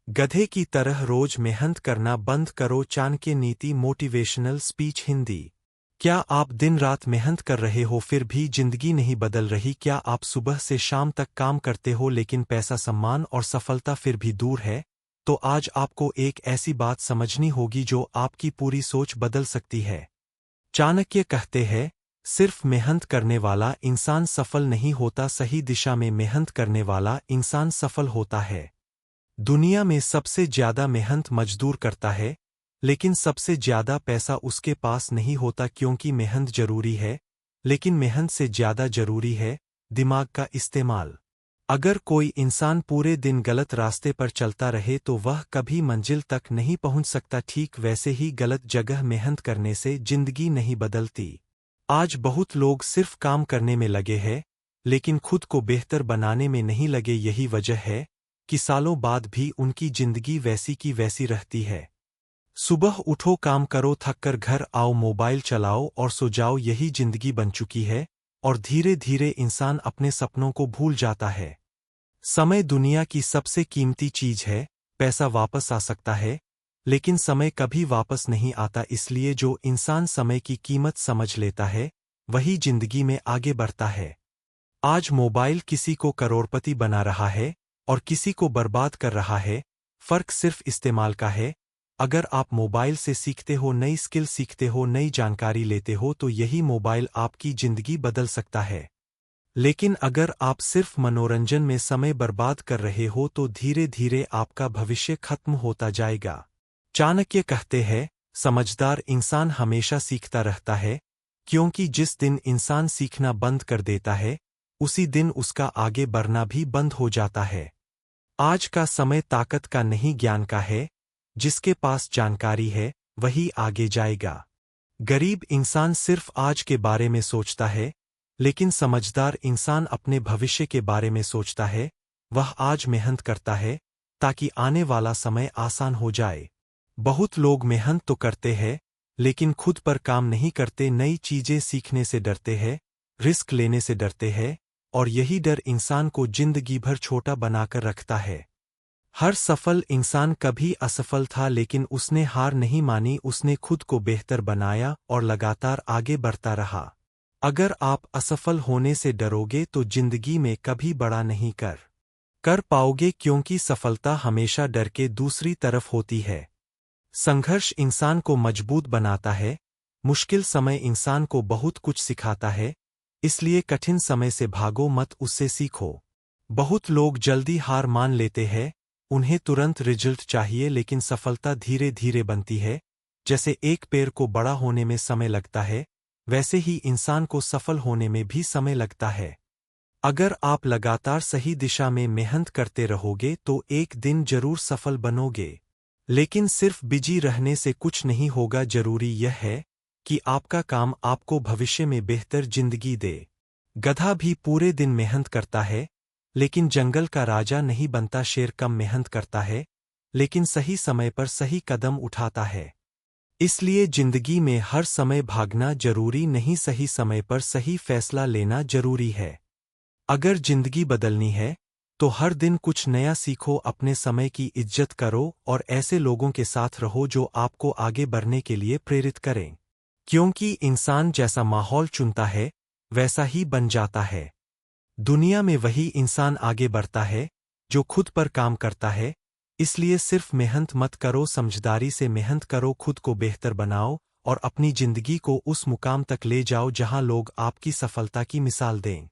गधे की तरह रोज मेहनत करना बंद करो। चाणक्य नीति मोटिवेशनल स्पीच हिंदी। क्या आप दिन रात मेहनत कर रहे हो फिर भी जिंदगी नहीं बदल रही? क्या आप सुबह से शाम तक काम करते हो लेकिन पैसा, सम्मान और सफलता फिर भी दूर है? तो आज आपको एक ऐसी बात समझनी होगी जो आपकी पूरी सोच बदल सकती है। चाणक्य कहते हैं, सिर्फ मेहनत करने वाला इंसान सफल नहीं होता, सही दिशा में मेहनत करने वाला इंसान सफल होता है। दुनिया में सबसे ज्यादा मेहनत मजदूर करता है, लेकिन सबसे ज्यादा पैसा उसके पास नहीं होता। क्योंकि मेहनत जरूरी है, लेकिन मेहनत से ज्यादा जरूरी है दिमाग का इस्तेमाल। अगर कोई इंसान पूरे दिन गलत रास्ते पर चलता रहे तो वह कभी मंजिल तक नहीं पहुंच सकता। ठीक वैसे ही गलत जगह मेहनत करने से जिंदगी नहीं बदलती। आज बहुत लोग सिर्फ काम करने में लगे हैं, लेकिन खुद को बेहतर बनाने में नहीं लगे। यही वजह है कि सालों बाद भी उनकी जिंदगी वैसी की वैसी रहती है। सुबह उठो, काम करो, थककर घर आओ, मोबाइल चलाओ और सो जाओ, यही जिंदगी बन चुकी है। और धीरे धीरे इंसान अपने सपनों को भूल जाता है। समय दुनिया की सबसे कीमती चीज है। पैसा वापस आ सकता है, लेकिन समय कभी वापस नहीं आता। इसलिए जो इंसान समय की कीमत समझ लेता है, वही जिंदगी में आगे बढ़ता है। आज मोबाइल किसी को करोड़पति बना रहा है और किसी को बर्बाद कर रहा है। फर्क सिर्फ इस्तेमाल का है। अगर आप मोबाइल से सीखते हो, नई स्किल सीखते हो, नई जानकारी लेते हो, तो यही मोबाइल आपकी जिंदगी बदल सकता है। लेकिन अगर आप सिर्फ मनोरंजन में समय बर्बाद कर रहे हो तो धीरे धीरे आपका भविष्य खत्म होता जाएगा। चाणक्य कहते हैं, समझदार इंसान हमेशा सीखता रहता है, क्योंकि जिस दिन इंसान सीखना बंद कर देता है, उसी दिन उसका आगे बढ़ना भी बंद हो जाता है। आज का समय ताकत का नहीं, ज्ञान का है। जिसके पास जानकारी है वही आगे जाएगा। गरीब इंसान सिर्फ आज के बारे में सोचता है, लेकिन समझदार इंसान अपने भविष्य के बारे में सोचता है। वह आज मेहनत करता है ताकि आने वाला समय आसान हो जाए। बहुत लोग मेहनत तो करते हैं, लेकिन खुद पर काम नहीं करते। नई चीजें सीखने से डरते हैं, रिस्क लेने से डरते हैं, और यही डर इंसान को जिंदगी भर छोटा बनाकर रखता है। हर सफल इंसान कभी असफल था, लेकिन उसने हार नहीं मानी। उसने खुद को बेहतर बनाया और लगातार आगे बढ़ता रहा। अगर आप असफल होने से डरोगे तो जिंदगी में कभी बड़ा नहीं कर पाओगे, क्योंकि सफलता हमेशा डर के दूसरी तरफ होती है। संघर्ष इंसान को मजबूत बनाता है। मुश्किल समय इंसान को बहुत कुछ सिखाता है। इसलिए कठिन समय से भागो मत, उससे सीखो। बहुत लोग जल्दी हार मान लेते हैं। उन्हें तुरंत रिजल्ट चाहिए, लेकिन सफलता धीरे धीरे बनती है। जैसे एक पेड़ को बड़ा होने में समय लगता है, वैसे ही इंसान को सफल होने में भी समय लगता है। अगर आप लगातार सही दिशा में मेहनत करते रहोगे तो एक दिन जरूर सफल बनोगे। लेकिन सिर्फ बिजी रहने से कुछ नहीं होगा। जरूरी यह है कि आपका काम आपको भविष्य में बेहतर जिंदगी दे। गधा भी पूरे दिन मेहनत करता है, लेकिन जंगल का राजा नहीं बनता। शेर कम मेहनत करता है, लेकिन सही समय पर सही कदम उठाता है। इसलिए जिंदगी में हर समय भागना जरूरी नहीं, सही समय पर सही फैसला लेना जरूरी है। अगर जिंदगी बदलनी है तो हर दिन कुछ नया सीखो, अपने समय की इज्जत करो और ऐसे लोगों के साथ रहो जो आपको आगे बढ़ने के लिए प्रेरित करें। क्योंकि इंसान जैसा माहौल चुनता है, वैसा ही बन जाता है। दुनिया में वही इंसान आगे बढ़ता है जो खुद पर काम करता है। इसलिए सिर्फ मेहनत मत करो, समझदारी से मेहनत करो, खुद को बेहतर बनाओ और अपनी जिंदगी को उस मुकाम तक ले जाओ जहां लोग आपकी सफलता की मिसाल दें।